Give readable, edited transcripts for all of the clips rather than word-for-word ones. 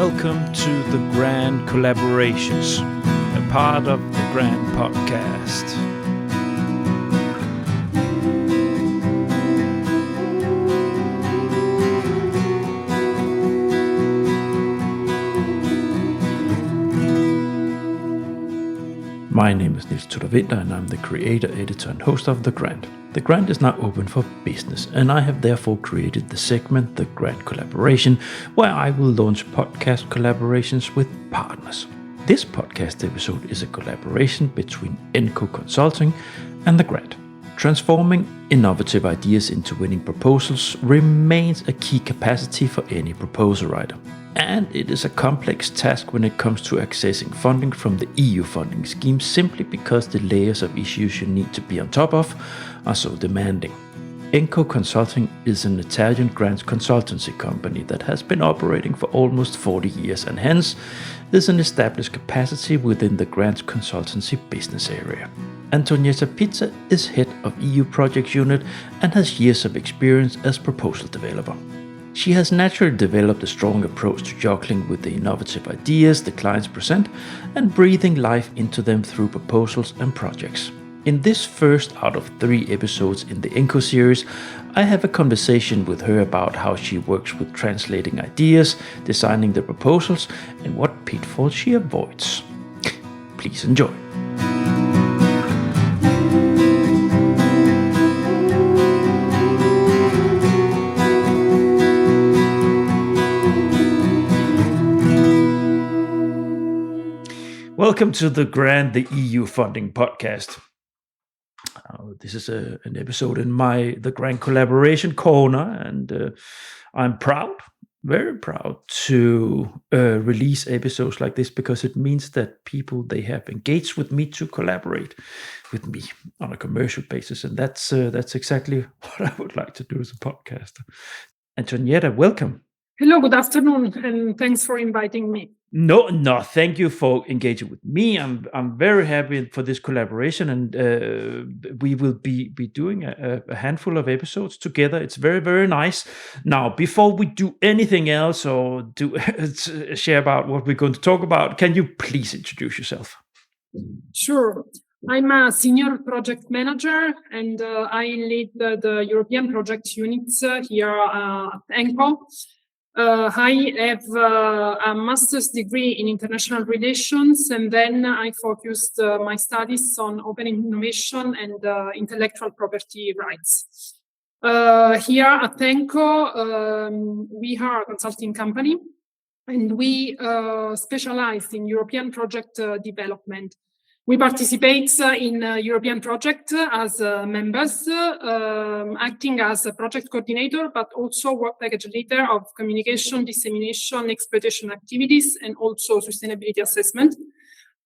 Welcome to the Grand Collaborations, a part of the Grand Podcast. My name is Niels Winter, and I'm the creator, editor, and host of The Grand. The Grand is now open for business, and I have therefore created the segment The Grand Collaboration, where I will launch podcast collaborations with partners. This podcast episode is a collaboration between ENCO Consulting and The Grand. Transforming innovative ideas into winning proposals remains a key capacity for any proposal writer. And it is a complex task when it comes to accessing funding from the EU funding scheme, simply because the layers of issues you need to be on top of are so demanding. ENCO Consulting is an Italian grants consultancy company that has been operating for almost 40 years and hence is an established capacity within the grants consultancy business area. Antonietta Pizza is head of EU projects unit and has years of experience as proposal developer. She has naturally developed a strong approach to juggling with the innovative ideas the clients present and breathing life into them through proposals and projects. In this first out of 3 episodes in the ENCO series, I have a conversation with her about how she works with translating ideas, designing the proposals, and what pitfalls she avoids. Please enjoy. Welcome to the Grand, the EU funding podcast. This is an episode in the Grand Collaboration Corner, and I'm proud, very proud to release episodes like this because it means that people, they have engaged with me to collaborate with me on a commercial basis, and that's exactly what I would like to do as a podcaster. Antonietta, welcome. Hello, good afternoon, and thanks for inviting me. No, thank you for engaging with me. I'm very happy for this collaboration, and we will be doing a handful of episodes together. It's very, very nice. Now, before we do anything else or do share about what we're going to talk about, can you please introduce yourself? Sure. I'm a senior project manager, and I lead the European project units here at ENCO. I have a master's degree in international relations, and then I focused my studies on open innovation and intellectual property rights. Here at ENCO, we are a consulting company, and we specialize in European project development. We participate in European projects as members, acting as a project coordinator, but also work package leader of communication, dissemination, exploitation activities, and also sustainability assessment.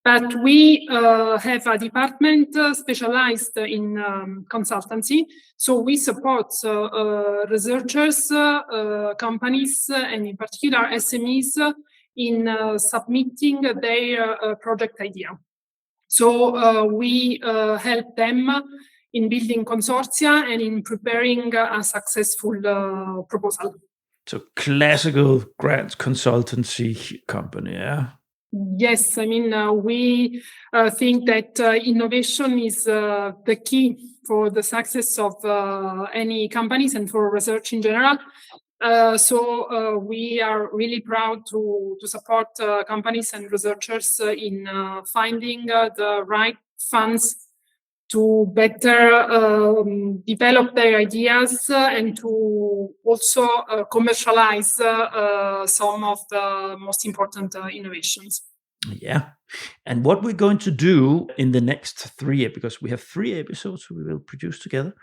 But we have a department specialized in consultancy. So we support researchers, companies, and in particular SMEs in submitting their project idea. So we help them in building consortia and in preparing a successful proposal. So classical grants consultancy company, yeah? Yes, I mean, we think that innovation is the key for the success of any companies and for research in general. So we are really proud to support companies and researchers in finding the right funds to better develop their ideas and to also commercialize some of the most important innovations. Yeah. And what we're going to do in the next 3, because we have 3 episodes we will produce together.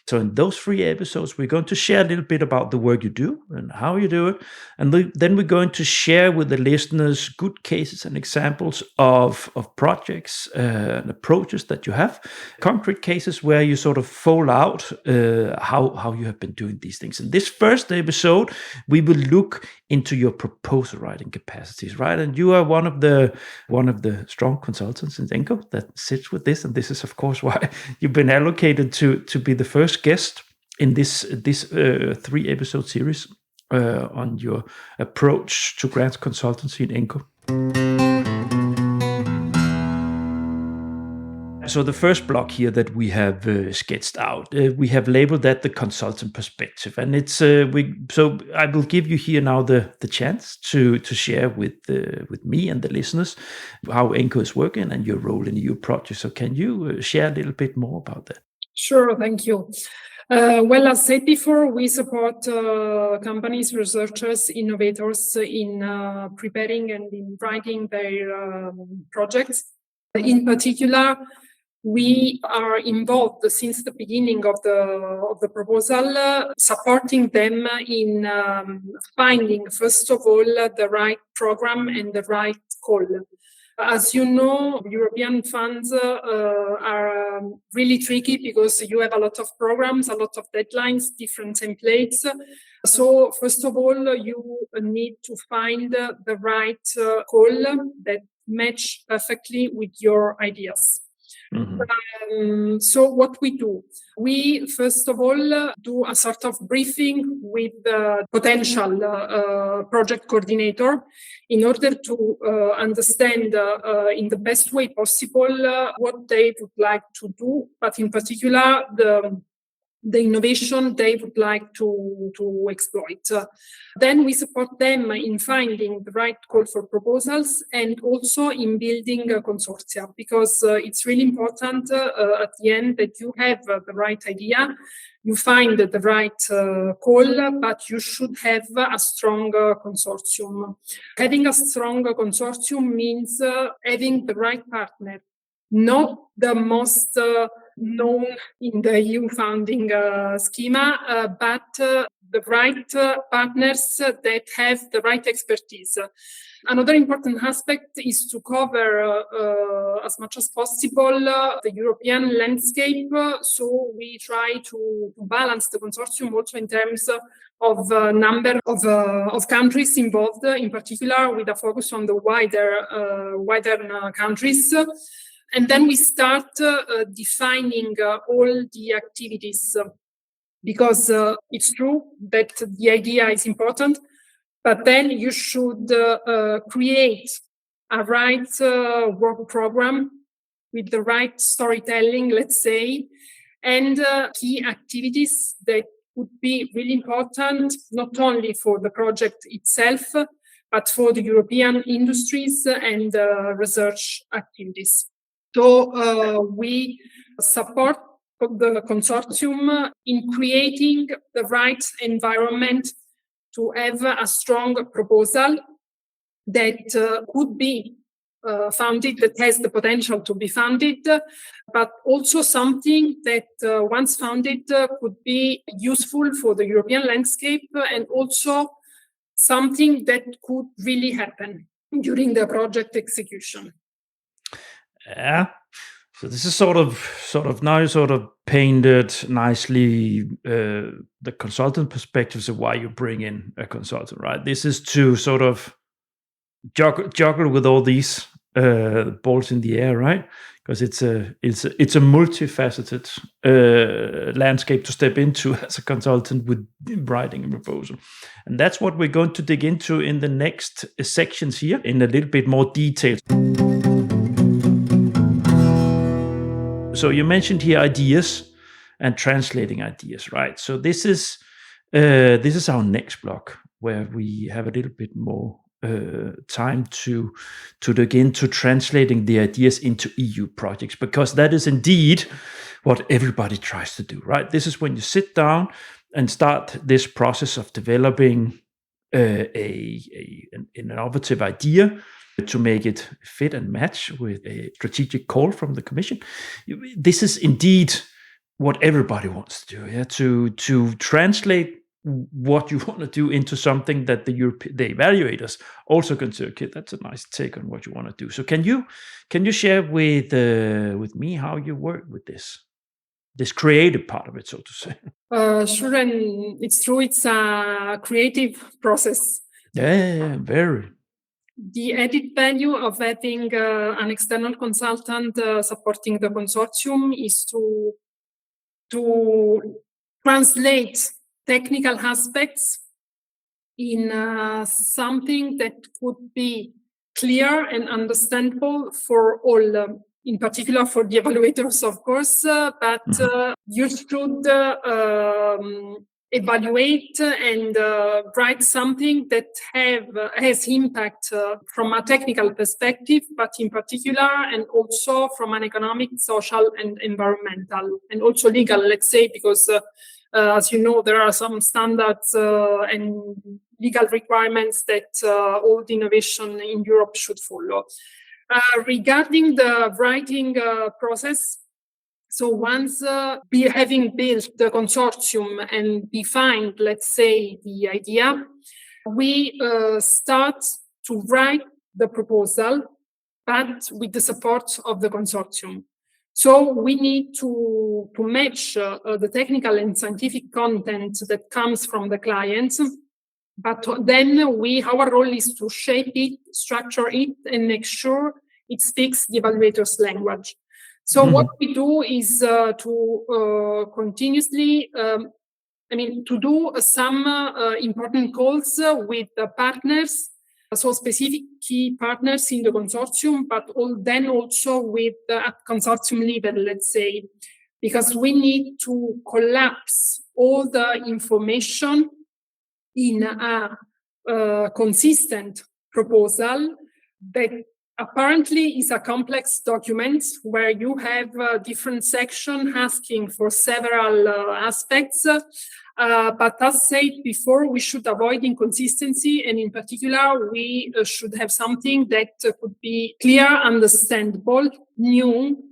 So in those 3 episodes, we're going to share a little bit about the work you do and how you do it. And then we're going to share with the listeners good cases and examples of projects and approaches that you have, concrete cases where you sort of fold out how you have been doing these things. In this first episode, we will look into your proposal writing capacities, right? And you are one of the strong consultants in ENCO that sits with this. And this is, of course, why you've been allocated to be the first guest in this 3 episode series on your approach to grants consultancy in ENCO. So the first block here that we have sketched out, we have labeled that the consultant perspective, and it's So I will give you here now the chance to share with me and the listeners how ENCO is working and your role in your project. So can you share a little bit more about that? Sure, thank you. Well, as said before, we support companies, researchers, innovators in preparing and in writing their projects. In particular, we are involved since the beginning of the proposal, supporting them in finding, first of all, the right program and the right call. As you know, European funds are really tricky because you have a lot of programs, a lot of deadlines, different templates. So first of all, you need to find the right call that match perfectly with your ideas. Mm-hmm. So what we do, we first of all do a sort of briefing with the potential project coordinator in order to understand in the best way possible what they would like to do, but in particular the innovation they would like to exploit. Then we support them in finding the right call for proposals and also in building a consortia, because it's really important at the end that you have the right idea, you find the right call, but you should have a strong consortium. Having a strong consortium means having the right partner, not the most known in the EU funding schema, but the right partners that have the right expertise. Another important aspect is to cover as much as possible the European landscape. So we try to balance the consortium also in terms of number of countries involved, in particular with a focus on the wider countries. And then we start defining all the activities, because it's true that the idea is important, but then you should create a right work program with the right storytelling, let's say, and key activities that would be really important, not only for the project itself, but for the European industries and research activities. So we support the consortium in creating the right environment to have a strong proposal that could be funded, that has the potential to be funded, but also something that once funded could be useful for the European landscape, and also something that could really happen during the project execution. Yeah. So this is sort of now you sort of painted nicely the consultant perspectives of why you bring in a consultant, right? This is to sort of juggle with all these balls in the air, right? Because it's a multifaceted landscape to step into as a consultant with writing a proposal, and that's what we're going to dig into in the next sections here in a little bit more detail. So you mentioned here ideas and translating ideas, right? So this is our next block where we have a little bit more time to dig into translating the ideas into EU projects, because that is indeed what everybody tries to do, right? This is when you sit down and start this process of developing an innovative idea to make it fit and match with a strategic call from the Commission. This is indeed what everybody wants to do, yeah? To translate what you want to do into something that the evaluators also consider, okay, that's a nice take on what you want to do. So can you share with me how you work with this creative part of it, so to say? Sure, and it's true, it's a creative process. Yeah, very. The added value of having an external consultant supporting the consortium is to translate technical aspects in something that could be clear and understandable for all, in particular for the evaluators, of course, but you should evaluate and write something that has impact from a technical perspective, but in particular, and also from an economic, social, and environmental, and also legal, let's say, because as you know, there are some standards and legal requirements that all the innovation in Europe should follow. Regarding the writing process, so once having built the consortium and defined, let's say, the idea, we start to write the proposal, but with the support of the consortium. So we need to match the technical and scientific content that comes from the clients, but then our role is to shape it, structure it, and make sure it speaks the evaluator's language. So what we do is to continuously, to do some important calls with the partners, so specific key partners in the consortium, but then also with at consortium level, let's say, because we need to collapse all the information in a consistent proposal that apparently is a complex document where you have different sections asking for several aspects. But as said before, we should avoid inconsistency, and in particular, we should have something that could be clear, understandable, new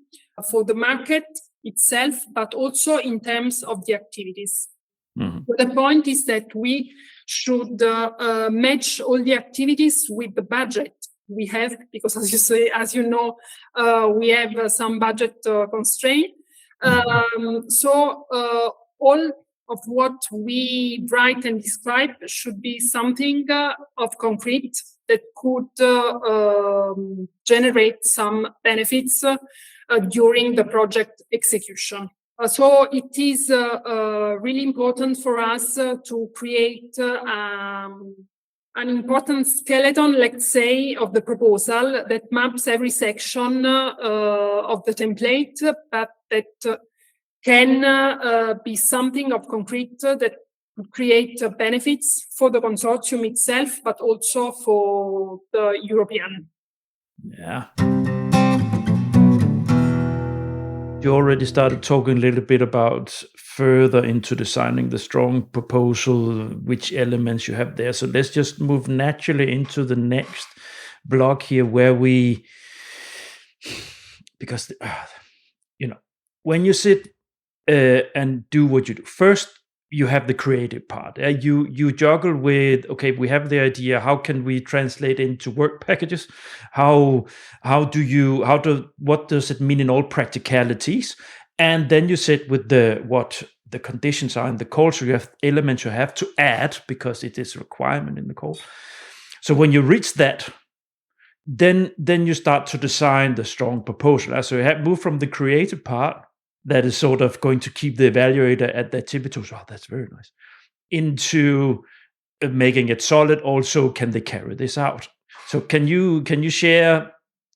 for the market itself, but also in terms of the activities. So the point is that we should match all the activities with the budget we have, because as you know, we have some budget constraint. So all of what we write and describe should be something of concrete that could generate some benefits during the project execution. So it is really important for us to create an important skeleton, let's say, of the proposal that maps every section of the template, but that can be something of concrete that could create benefits for the consortium itself, but also for the European. Yeah. You already started talking a little bit about further into designing the strong proposal, which elements you have there. So let's just move naturally into the next block here, where because when you sit and do what you do, first you have the creative part. You juggle with, okay, we have the idea. How can we translate into work packages? What does it mean in all practicalities? And then you sit with what the conditions are in the call. So you have elements you have to add because it is a requirement in the call. So when you reach that, then you start to design the strong proposal. So you have moved from the creative part, that is sort of going to keep the evaluator at the activity. Oh, that's very nice. Into making it solid. Also, can they carry this out? So can you share,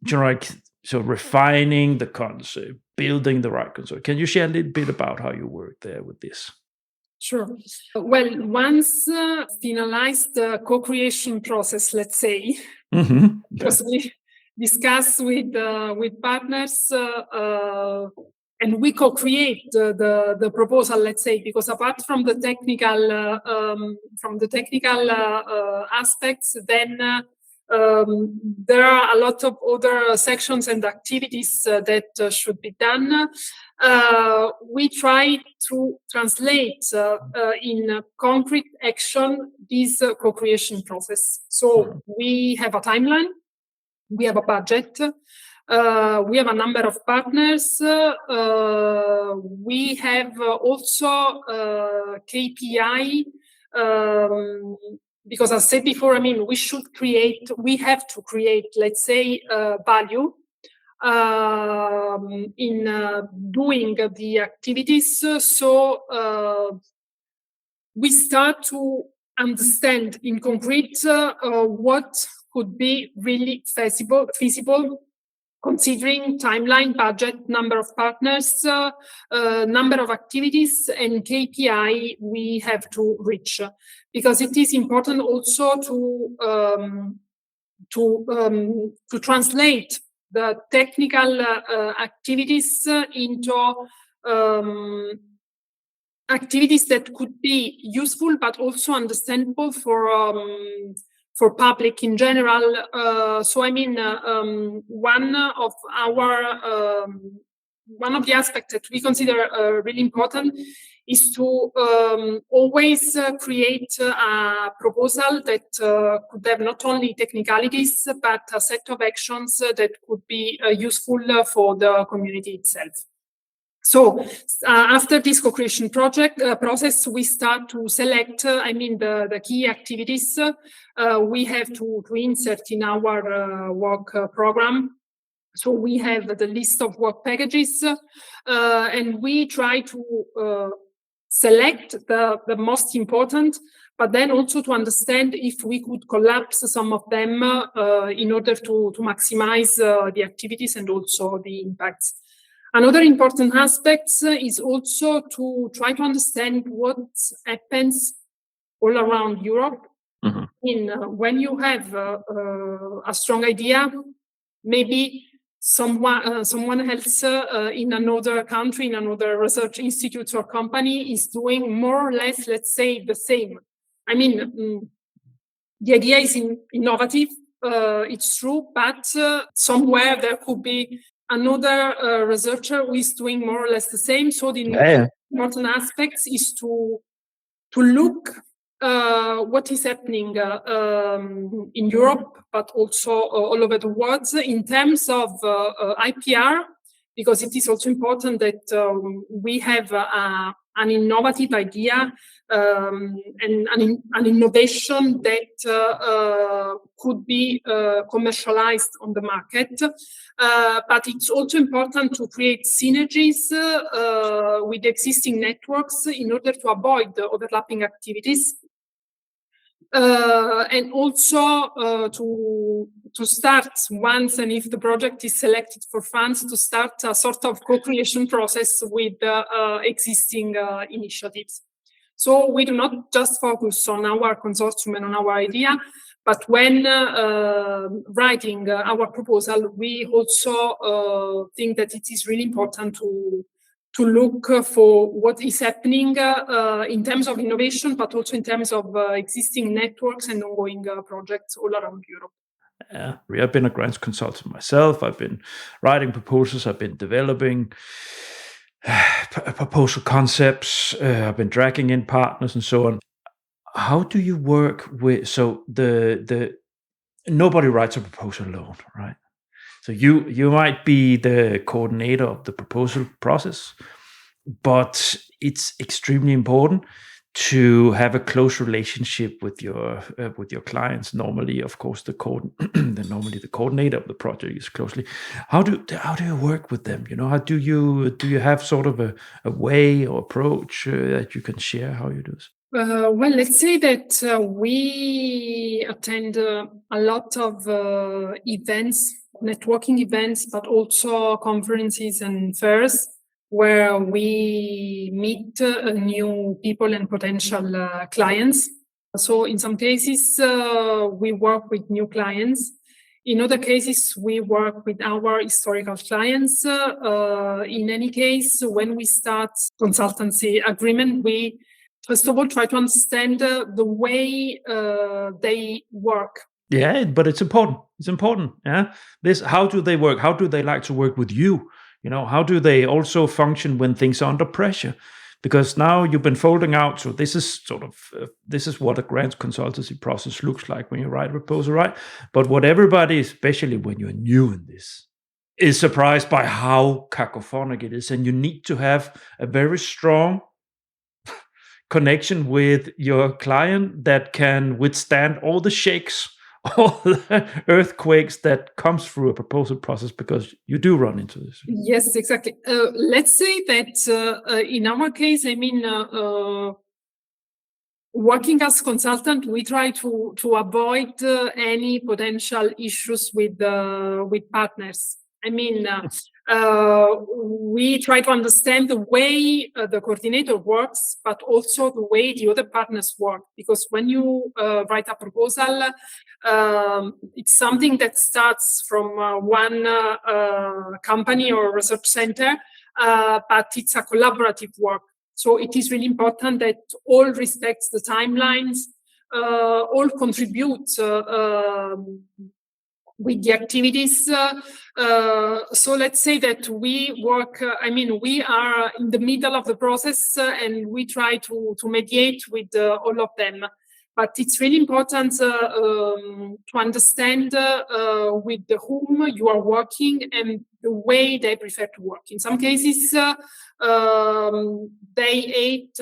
so refining the concept, building the right concept. Can you share a little bit about how you work there with this? Sure. Well, once finalized the co-creation process, let's say, because we discuss with partners. And we co-create the proposal, let's say, because apart from the technical aspects, then there are a lot of other sections and activities that should be done. We try to translate in concrete action this co-creation process. So we have a timeline, we have a budget. We have a number of partners. We have also KPI, because as I said before, we have to create, let's say, value in doing the activities. So we start to understand in concrete what could be really feasible considering timeline, budget, number of partners, number of activities, and KPI we have to reach. Because it is important also to translate the technical activities into activities that could be useful but also understandable for public in general. One of the aspects that we consider really important is to always create a proposal that could have not only technicalities but a set of actions that could be useful for the community itself. So after this co-creation process, we start to select, the key activities we have to insert in our work program. So we have the list of work packages, and we try to select the most important, but then also to understand if we could collapse some of them in order to maximize the activities and also the impacts. Another important aspect is also to try to understand what happens all around Europe. Mm-hmm. When you have a strong idea, maybe someone else in another country, in another research institute or company is doing more or less, let's say, the same. The idea is innovative, it's true, but somewhere there could be another researcher who is doing more or less the same. So the important aspects is to look what is happening in Europe, but also all over the world in terms of IPR, because it is also important that we have an innovative idea and an innovation that could be commercialized on the market. But it's also important to create synergies with existing networks in order to avoid the overlapping activities. And also to start once, and if the project is selected for funds, to start a sort of co-creation process with existing initiatives. So we do not just focus on our consortium and on our idea, but when writing our proposal, we also think that it is really important to look for what is happening in terms of innovation, but also in terms of existing networks and ongoing projects all around Europe. I've been a grants consultant myself. I've been writing proposals. I've been developing proposal concepts. I've been dragging in partners and so on. How do you work with? So the nobody writes a proposal alone, right? So you might be the coordinator of the proposal process, but it's extremely important to have a close relationship with your clients. Normally, of course, the coordinator of the project is closely. How do you work with them? How do you have sort of a way or approach that you can share how you do this? Well, let's say that we attend a lot of events, networking events, but also conferences and fairs where we meet new people and potential clients. So in some cases, we work with new clients. In other cases, we work with our historical clients. In any case, when we start consultancy agreement, we first of all try to understand the way they work. Yeah, but it's important. It's important. Yeah. How do they work? How do they like to work with you? How do they also function when things are under pressure? Because now you've been folding out. So this is what a grant consultancy process looks like when you write a proposal, right? But what everybody, especially when you're new in this, is surprised by how cacophonic it is. And you need to have a very strong connection with your client that can withstand all the shakes, all the earthquakes that comes through a proposal process, because you do run into this. Yes, exactly. Let's say that in our case, working as consultant, we try to avoid any potential issues with partners. I mean, we try to understand the way the coordinator works, but also the way the other partners work. Because when you write a proposal, it's something that starts from one company or research center, but it's a collaborative work. So it is really important that all respect the timelines, all contribute with the activities. So let's say that we work, we are in the middle of the process and we try to mediate with all of them. But it's really important to understand with whom you are working and the way they prefer to work. In some cases, they hate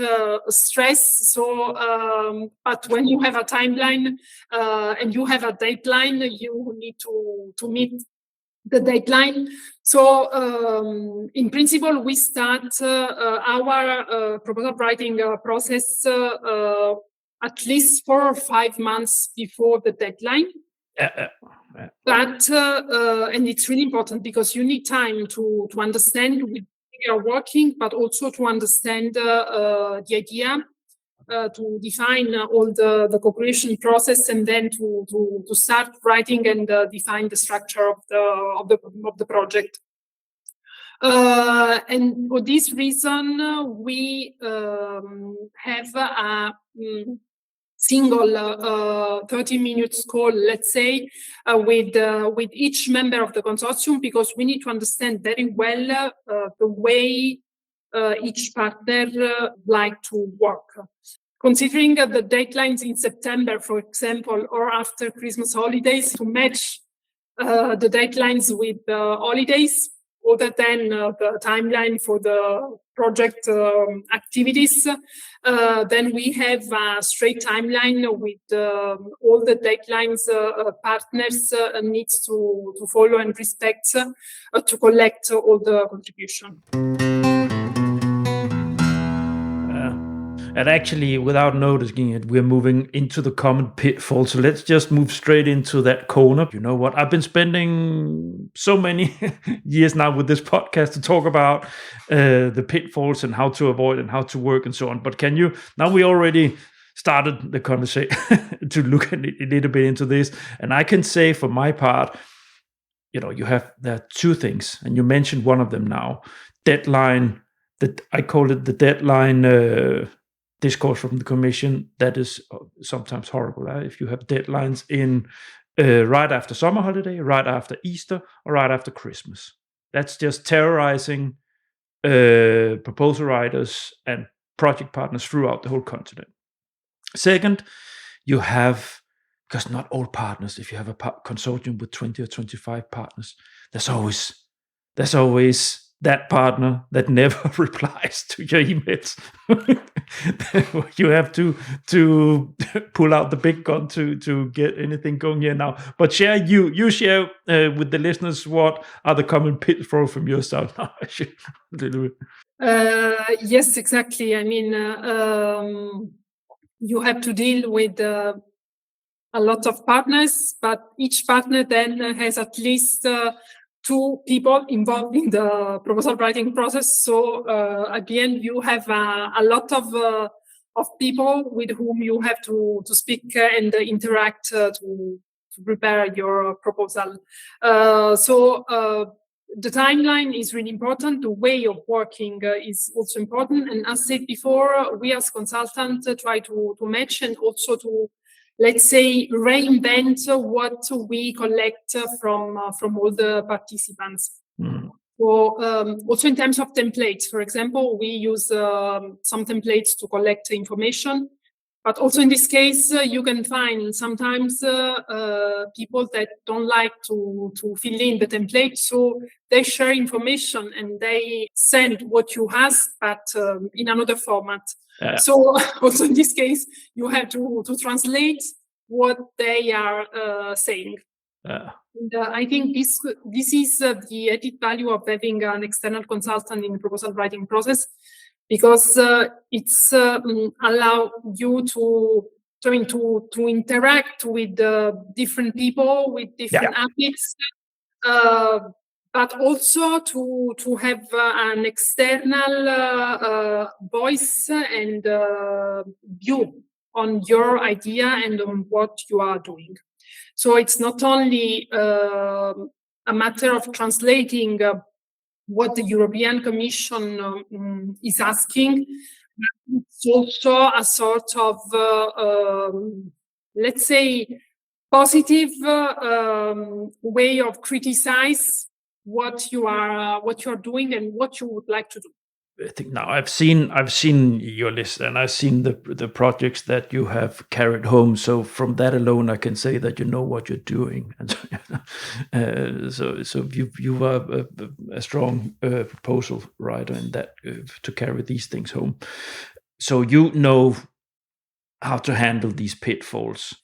stress. So, but when you have a timeline and you have a deadline, you need to meet the deadline. So, in principle, we start our proposal writing process at least 4 or 5 months before the deadline. But and it's really important because you need time to understand with who you are working, but also to understand the idea, to define all the co-creation process, and then to start writing and define the structure of the project. And for this reason, we have a single 30 minutes call, let's say, with each member of the consortium, because we need to understand very well the way each partner like to work. Considering the deadlines in September, for example, or after Christmas holidays, to match the deadlines with the holidays, other than the timeline for the project activities, then we have a straight timeline with all the deadlines partners needs to follow and respect to collect all the contribution. And actually, without noticing it, we're moving into the common pitfall. So let's just move straight into that corner. You know what? I've been spending so many years now with this podcast to talk about the pitfalls and how to avoid and how to work and so on. But can you, now we already started the conversation to look at it a little bit into this. And I can say for my part, there are two things, and you mentioned one of them now. Deadline, that I call it the deadline discourse from the Commission. That is sometimes horrible. If you have deadlines in right after summer holiday, right after Easter, or right after Christmas, that's just terrorizing proposal writers and project partners throughout the whole continent. Second, you have, because not all partners, if you have a consortium with 20 or 25 partners, there's always that partner that never replies to your emails. You have to pull out the big gun to get anything going here now. But share with the listeners what are the common pitfalls from your side now. Yes, exactly. I mean, you have to deal with a lot of partners, but each partner then has at least 2 people involved in the proposal writing process. So at the end, you have a lot of people with whom you have to speak and interact to prepare your proposal. So the timeline is really important. The way of working is also important. And as said before, we as consultants try to match and also to, let's say, reinvent what we collect from all the participants. So also in terms of templates, for example, we use some templates to collect information. But also in this case, you can find sometimes people that don't like to fill in the template. So they share information and they send what you ask, but in another format. Yeah. So also in this case, you have to translate what they are saying. Yeah. And I think this is the added value of having an external consultant in the proposal writing process, because it's allow you to interact with different people with different habits, but also to have an external voice and view on your idea and on what you are doing. So it's not only a matter of translating what the European Commission is asking, but it's also a sort of, let's say, positive way of criticize what you are doing and what you would like to do. I think now I've seen your list, and I've seen the projects that you have carried home. So from that alone, I can say that you know what you're doing, and so you are a strong proposal writer in that to carry these things home. So you know how to handle these pitfalls.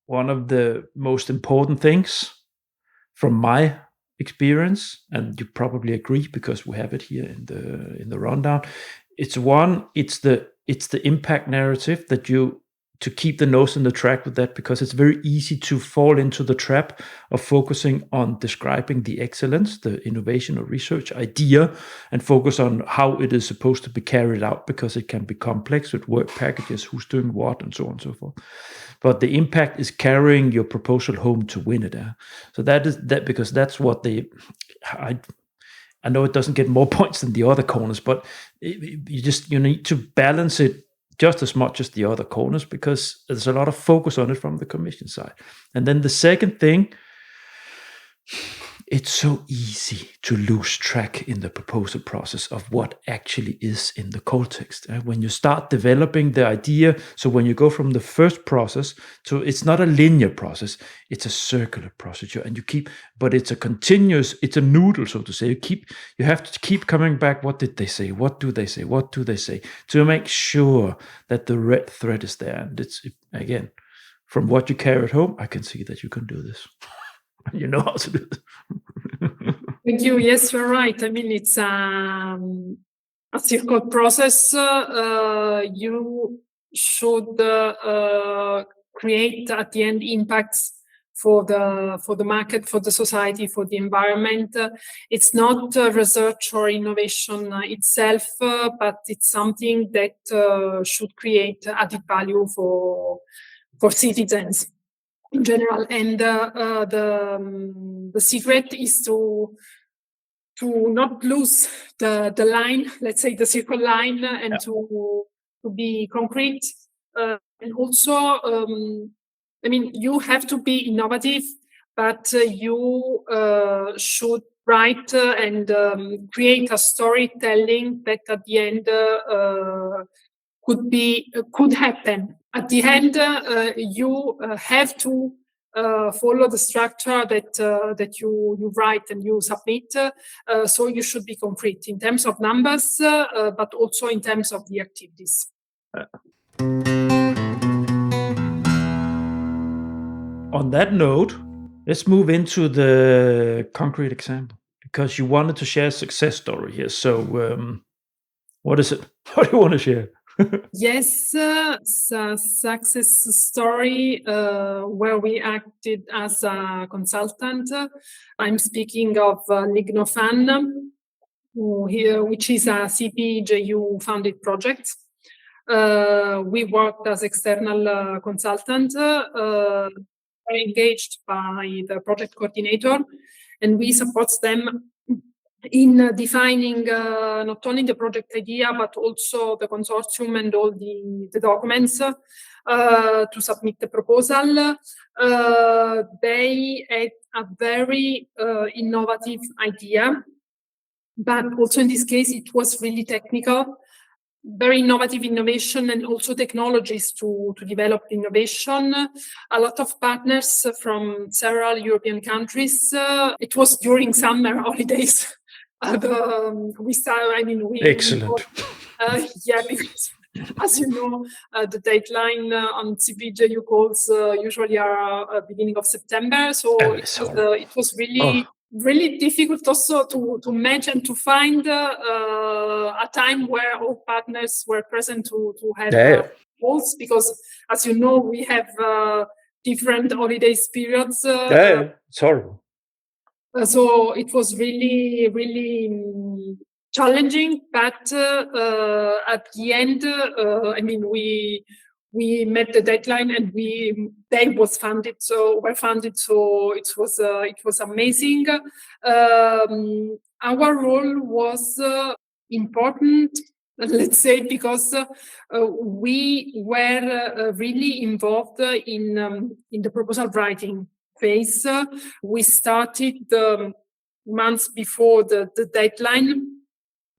One of the most important things, from my experience, and you probably agree because we have it here in the rundown, it's the impact narrative that to keep the nose on the track with that, because it's very easy to fall into the trap of focusing on describing the excellence, the innovation or research idea, and focus on how it is supposed to be carried out, because it can be complex with work packages, who's doing what, and so on and so forth. But the impact is carrying your proposal home to win it. So that because that's what I know it doesn't get more points than the other corners, but you need to balance it just as much as the other corners, because there's a lot of focus on it from the Commission side. And then the second thing, it's so easy to lose track in the proposal process of what actually is in the call text. When you start developing the idea, so when you go from the first process to, it's not a linear process, it's a circular procedure, and but it's a continuous, it's a noodle, so to say. You have to keep coming back. What did they say? What do they say? What do they say? To make sure that the red thread is there. And it's, again, from what you carried home, I can see that you can do this. You know how to do this. Thank you. Yes, you're right. I mean, it's a circle process. You should create at the end impacts for the market, for the society, for the environment. It's not research or innovation itself, but it's something that should create added value for citizens in general. And the secret is to not lose the line, let's say the circle line, and to be concrete. And also, I mean, you have to be innovative, but you should write and create a storytelling that at the end could happen. At the end, you have to follow the structure that you write and you submit. So you should be concrete in terms of numbers, but also in terms of the activities. On that note, let's move into the concrete example, because you wanted to share a success story here. So what is it? What do you want to share? Yes, it's a success story where we acted as a consultant. I'm speaking of LIGNOFUN, which is a CPJU funded project. We worked as external consultant, engaged by the project coordinator, and we support them in defining not only the project idea, but also the consortium and all the documents to submit the proposal. They had a very innovative idea, but also in this case, it was really technical. Very innovative innovation and also technologies to develop innovation. A lot of partners from several European countries. It was during summer holidays. We started, I mean, Excellent. Yeah, because as you know, the deadline on CPJU calls usually are beginning of September. So it was really really difficult also to match and to find a time where all partners were present to have calls, because as you know, we have different holidays periods. It's horrible. So it was really, really challenging, but at the end, we met the deadline, and they were funded. So it was amazing. Our role was important, let's say, because we were really involved in the proposal writing phase. We started months before the deadline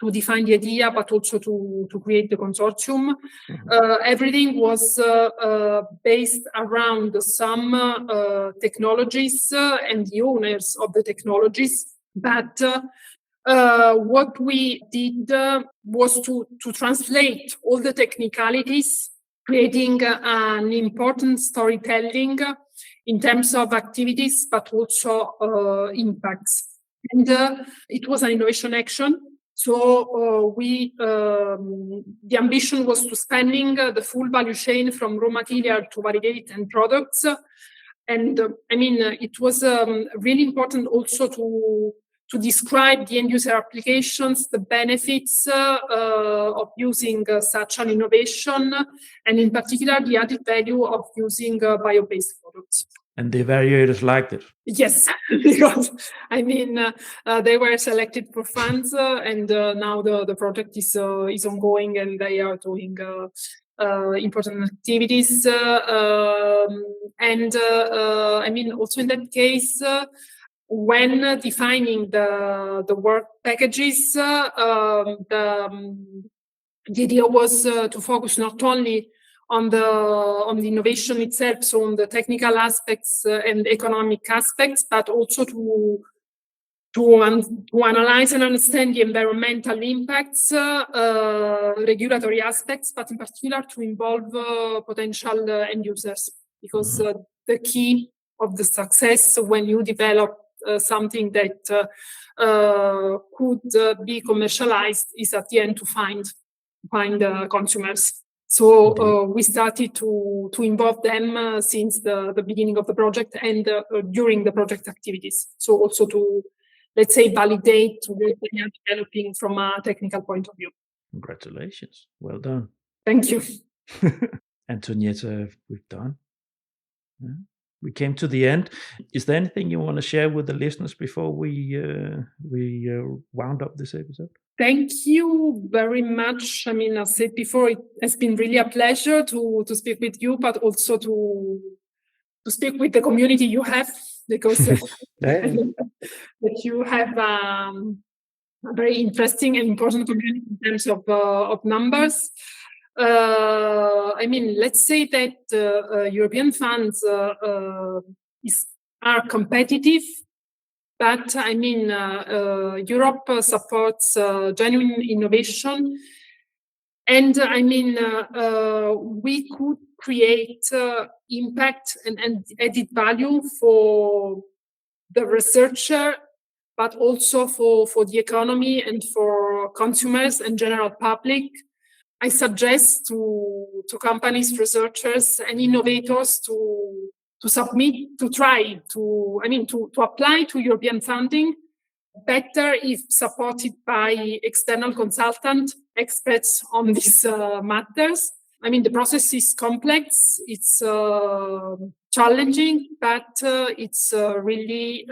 to define the idea, but also to create the consortium. Everything was based around some technologies and the owners of the technologies. But what we did was to translate all the technicalities, creating an important storytelling in terms of activities, but also impacts. And it was an innovation action. So the ambition was to spanning the full value chain from raw material to validated end products. And it was really important also to describe the end user applications, the benefits of using such an innovation, and in particular the added value of using bio-based products. And the evaluators liked it. Yes, because they were selected for funds, and now the project is ongoing, and they are doing important activities. Also in that case, when defining the work packages, the idea was to focus not only on the innovation itself, so on the technical aspects and economic aspects, but also to analyze and understand the environmental impacts, regulatory aspects, but in particular to involve potential end users, because the key of the success when you develop something that could be commercialized is at the end to find consumers. So we started to involve them since the beginning of the project and during the project activities. So also to, let's say, validate what we are developing from a technical point of view. Congratulations. Well done. Thank you. Antonietta, we've done. Yeah. We came to the end. Is there anything you want to share with the listeners before we wound up this episode? Thank you very much. I said before, it has been really a pleasure to speak with you, but also to speak with the community you have, because that you have a very interesting and important community in terms of numbers. Let's say that European funds are competitive, but Europe supports genuine innovation, and we could create impact and added value for the researcher, but also for the economy and for consumers and general public. I suggest to companies, researchers, and innovators to submit, to try to apply to European funding, better if supported by external consultant experts on these matters. The process is complex, it's challenging, but it's really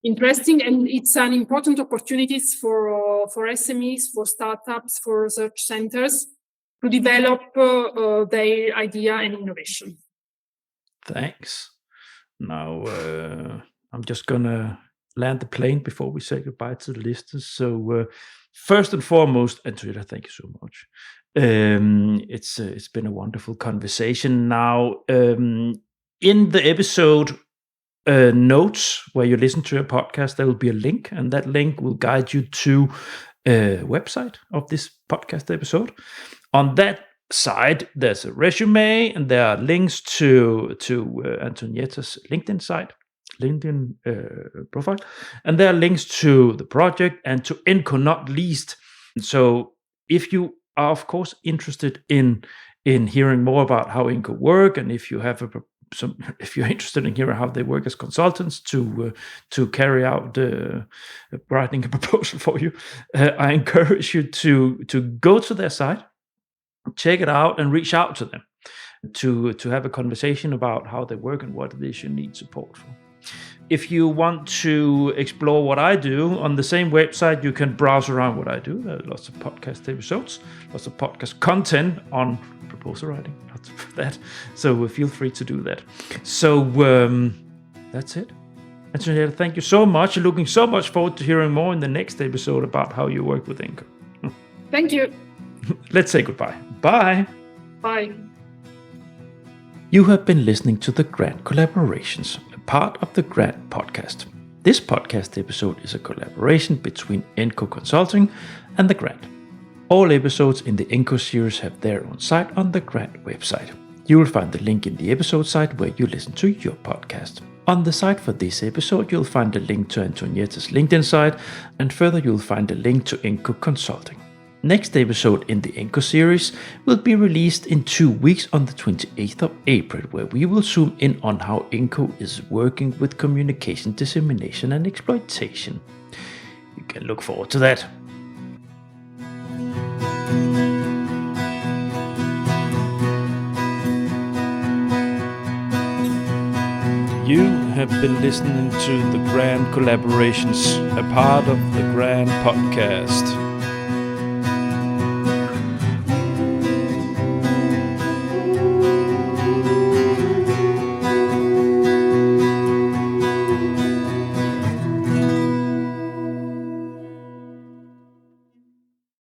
interesting, and it's an important opportunity for SMEs, for startups, for research centers to develop their idea and innovation. Thanks. Now, I'm just gonna land the plane before we say goodbye to the listeners. So, first and foremost, Antonietta, thank you so much. It's been a wonderful conversation. Now, in the episode notes where you listen to a podcast, there will be a link, and that link will guide you to a website of this podcast episode. On that side, there's a resume, and there are links to Antonietta's LinkedIn site. LinkedIn profile, and there are links to the project and to ENCO, not least. So if you are, of course, interested in hearing more about how ENCO work, and if you have if you're interested in hearing how they work as consultants to carry out writing a proposal for you, I encourage you to go to their site, check it out, and reach out to them to have a conversation about how they work and what it is you need support for. If you want to explore what I do, on the same website you can browse around what I do. There are lots of podcast episodes, lots of podcast content on proposal writing, lots of that. So feel free to do that. So that's it. Antonietta, thank you so much. Looking so much forward to hearing more in the next episode about how you work with ENCO. Thank you. Let's say goodbye. Bye. Bye. You have been listening to the Grant Collaborations, a part of the Grant podcast. This podcast episode is a collaboration between ENCO Consulting and the Grant. All episodes in the ENCO series have their own site on the Grant website. You will find the link in the episode site where you listen to your podcast. On the site for this episode, you'll find a link to Antonietta's LinkedIn site, and further you'll find a link to ENCO Consulting. Next episode in the ENCO series will be released in 2 weeks on the 28th of April, where we will zoom in on how ENCO is working with communication dissemination and exploitation. You can look forward to that. You have been listening to the Grant Collaborations, a part of the Grant podcast.